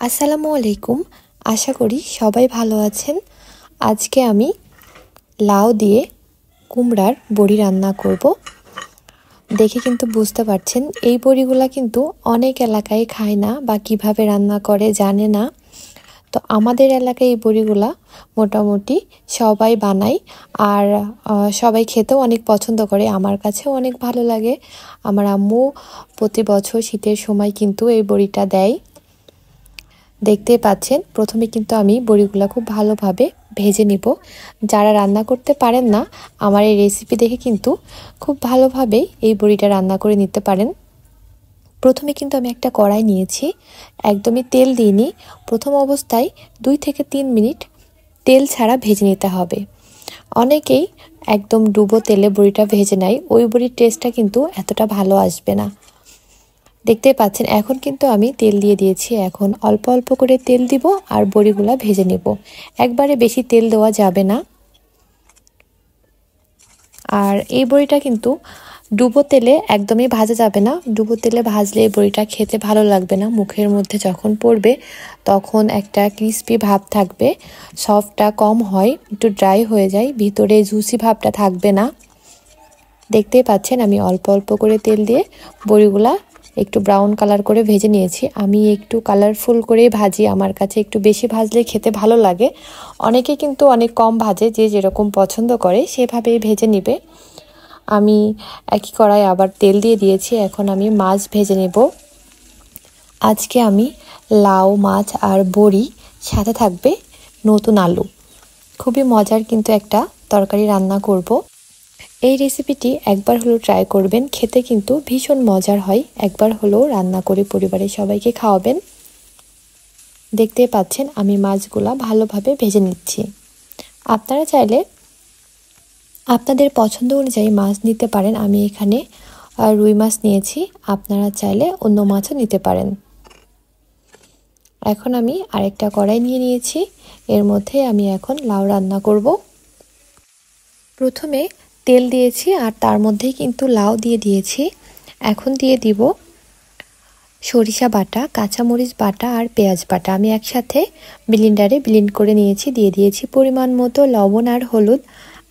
আসসালামু আলাইকুম। আশা করি সবাই ভালো আছেন। আজকে আমি লাউ দিয়ে কুমড়ার বড়ি রান্না করব। দেখে কিন্তু বুঝতে পারছেন এই বড়িগুলা কিন্তু অনেক এলাকায় খায় না বা কিভাবে রান্না করে জানে না। তো আমাদের এলাকায় এই বড়িগুলা মোটামুটি সবাই বানায় আর সবাই খেতেও অনেক পছন্দ করে। আমার কাছেও অনেক ভালো লাগে। আমার আম্মু প্রতি বছর শীতের সময় কিন্তু এই বড়িটা দেয়। দেখতেই পাচ্ছেন প্রথমে কিন্তু আমি বড়িগুলো খুব ভালোভাবে ভেজে নিব। যারা রান্না করতে পারেন না আমার এই রেসিপি দেখে কিন্তু খুব ভালোভাবে এই বড়িটা রান্না করে নিতে পারেন। প্রথমে কিন্তু আমি একটা কড়াই নিয়েছি, একদমই তেল দিইনি। প্রথম অবস্থায় 2 থেকে 3 মিনিট তেল ছাড়া ভেজে নিতে হবে। অনেকেই একদম ডুবো তেলে বড়িটা ভেজে নেয়, ওই বড়ির টেস্টটা কিন্তু এতটা ভালো আসবে না। দেখতেই পাচ্ছেন এখন কিন্তু আমি তেল দিয়ে দিয়েছি। এখন অল্প অল্প করে তেল দিব আর বড়িগুলা ভেজে নেব। একবারে বেশি তেল দেওয়া যাবে না। আর এই বড়িটা কিন্তু ডুবো তেলে একদমই ভাজা যাবে না। ডুবো তেলে ভাজলে এই বড়িটা খেতে ভালো লাগবে না। মুখের মধ্যে যখন পড়বে তখন একটা ক্রিস্পি ভাব থাকবে, সফটটা কম হয়, একটু ড্রাই হয়ে যায়, ভিতরে জুসি ভাবটা থাকবে না। দেখতেই পাচ্ছেন আমি অল্প অল্প করে তেল দিয়ে বড়িগুলা একটু ব্রাউন কালার করে ভেজে নিয়েছি। আমি একটু কালারফুল করেই ভাজি, আমার কাছে একটু বেশি ভাজলে খেতে ভালো লাগে। অনেকে কিন্তু অনেক কম ভাজে, যে যেরকম পছন্দ করে সেভাবেই ভেজে নেবে। আমি একই কড়াই আবার তেল দিয়ে দিয়েছি। এখন আমি মাছ ভেজে নেব। আজকে আমি লাউ মাছ আর বড়ি, সাথে থাকবে নতুন আলু। খুবই মজার কিন্তু একটা তরকারি রান্না করব। এই রেসিপিটি একবার হলেও ট্রাই করবেন, খেতে কিন্তু ভীষণ মজার হয়। একবার হলেও রান্না করে পরিবারের সবাইকে খাওয়াবেন। দেখতেই পাচ্ছেন আমি মাছগুলা ভালোভাবে ভেজে নিচ্ছি। আপনারা চাইলে আপনাদের পছন্দ অনুযায়ী মাছ নিতে পারেন। আমি এখানে রুই মাছ নিয়েছি, আপনারা চাইলে অন্য মাছও নিতে পারেন। এখন আমি আরেকটা কড়াই নিয়ে নিয়েছি, এর মধ্যে আমি এখন লাউ রান্না করব। প্রথমে তেল দিয়েছি আর তার মধ্যেই কিন্তু লাউ দিয়ে দিয়েছি। এখন দিয়ে দিব সরিষা বাটা, কাঁচামরিচ বাটা আর পেঁয়াজ বাটা। আমি একসাথে ব্লেন্ডারে ব্লেন্ড করে নিয়েছি। দিয়ে দিয়েছি পরিমাণ মতো লবণ আর হলুদ।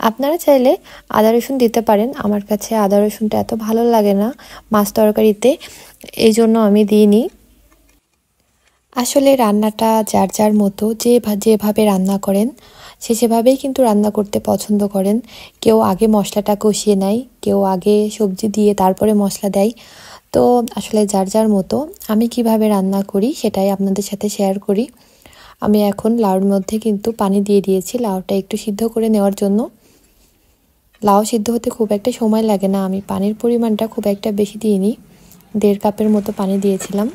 আপনারা চাইলে আদা রসুন দিতে পারেন, আমার কাছে আদা রসুনটা এত ভালো লাগে না মাছ তরকারিতে, এই জন্য আমি দিইনি। আসলে রান্নাটা যার যার মতো, যেভাবে রান্না করেন সে সেভাবেই কিন্তু রান্না করতে পছন্দ করেন। কেউ আগে মশলাটা কষিয়ে নেয়, কেউ আগে সবজি দিয়ে তারপরে মশলা দেয়। তো আসলে যার যার মতো। আমি কিভাবে রান্না করি সেটাই আপনাদের সাথে শেয়ার করি। আমি এখন লাউর মধ্যে কিন্তু পানি দিয়ে দিয়েছি লাউটা একটু সিদ্ধ করে নেওয়ার জন্য। লাউ সিদ্ধ হতে খুব একটা সময় লাগে না। আমি পানির পরিমাণটা খুব একটা বেশি দিইনি, 1.5 কাপের মতো পানি দিয়েছিলাম।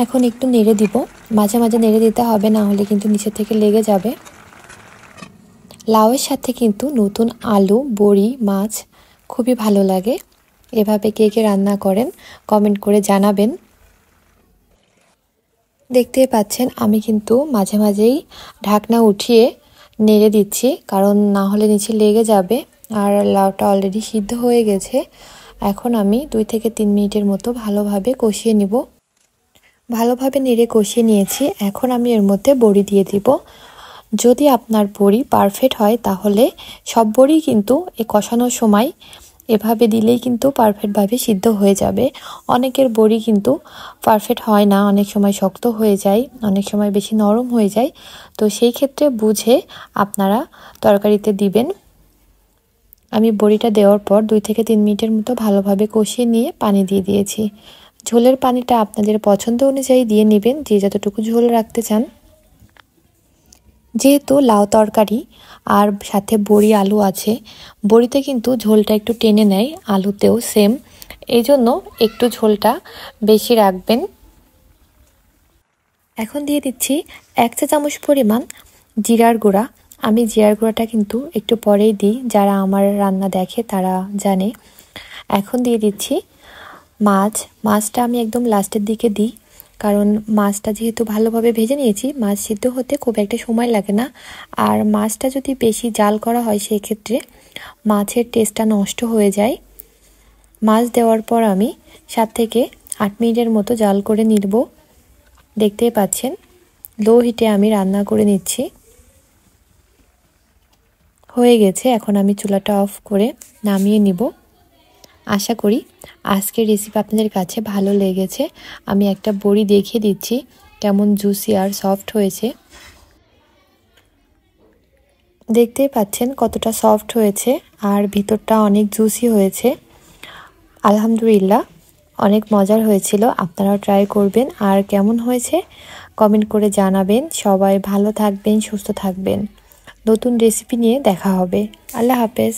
এখন একটু নেড়ে দিব, মাঝে মাঝে নেড়ে দিতে হবে, না হলে কিন্তু নিচে থেকে লেগে যাবে। লাউয়ের সাথে কিন্তু নতুন আলু, বড়ি, মাছ খুবই ভালো লাগে। এভাবে কে কে রান্না করেন কমেন্ট করে জানাবেন। দেখতেই পাচ্ছেন আমি কিন্তু মাঝে মাঝেই ঢাকনা উঠিয়ে নেড়ে দিচ্ছি, কারণ না হলে নিচে লেগে যাবে। আর লাউটা অলরেডি সিদ্ধ হয়ে গেছে। এখন আমি 2 থেকে 3 মিনিটের মতো ভালোভাবে কষিয়ে নিব। ভালোভাবে নেড়ে কষিয়ে নিয়েছি। এখন আমি এর মধ্যে বড়ি দিয়ে দিব। যদি আপনার বড়ি পারফেক্ট হয় তাহলে সব বড়ি কিন্তু এই কষানোর সময় এভাবে দিলেই কিন্তু পারফেক্টভাবে সিদ্ধ হয়ে যাবে। অনেকের বড়ি কিন্তু পারফেক্ট হয় না, অনেক সময় শক্ত হয়ে যায়, অনেক সময় বেশি নরম হয়ে যায়। তো সেই ক্ষেত্রে বুঝে আপনারা তরকারিতে দিবেন। আমি বড়িটা দেওয়ার পর 2 থেকে 3 মিনিটের মতো ভালোভাবে কষিয়ে নিয়ে পানি দিয়ে দিয়েছি। ঝোলের পানিটা আপনাদের পছন্দ অনুযায়ী দিয়ে নেবেন, যে যতটুকু ঝোল রাখতে চান। যেহেতু লাউ তরকারি আর সাথে বড়ি আলু আছে, বড়িতে কিন্তু ঝোলটা একটু টেনে নেয়, আলুতেও সেম, এই জন্য একটু ঝোলটা বেশি রাখবেন। এখন দিয়ে দিচ্ছি 1 চা চামচ পরিমাণ জিরার গুঁড়া। আমি জিরার গুঁড়াটা কিন্তু একটু পরেই দিই, যারা আমার রান্না দেখে তারা জানে। এখন দিয়ে দিচ্ছি মাছটা আমি একদম লাস্টের দিকে দিই, কারণ মাছটা যেহেতু ভালোভাবে ভেজে নিয়েছি, মাছ সিদ্ধ হতে খুব একটা সময় লাগে না। আর মাছটা যদি বেশি জাল করা হয় সেই ক্ষেত্রে মাছের টেস্টটা নষ্ট হয়ে যায়। মাছ দেওয়ার পর আমি 7 থেকে 8 মিনিটের মতো জাল করে নিব। দেখতেই পাচ্ছেন লো হিটে আমি রান্না করে নিচ্ছি। হয়ে গেছে, এখন আমি চুলাটা অফ করে নামিয়ে নিব। আশা করি আজকের রেসিপি আপনাদের কাছে ভালো লেগেছে। আমি একটা বড়ি দেখিয়ে দিচ্ছি কেমন জুসি আর সফট হয়েছে। দেখতেই পাচ্ছেন কতটা সফট হয়েছে আর ভিতরটা অনেক জুসি হয়েছে। আলহামদুলিল্লাহ, অনেক মজার হয়েছিল। আপনারাও ট্রাই করবেন আর কেমন হয়েছে কমেন্ট করে জানাবেন। সবাই ভালো থাকবেন, সুস্থ থাকবেন। নতুন রেসিপি নিয়ে দেখা হবে। আল্লাহ হাফেজ।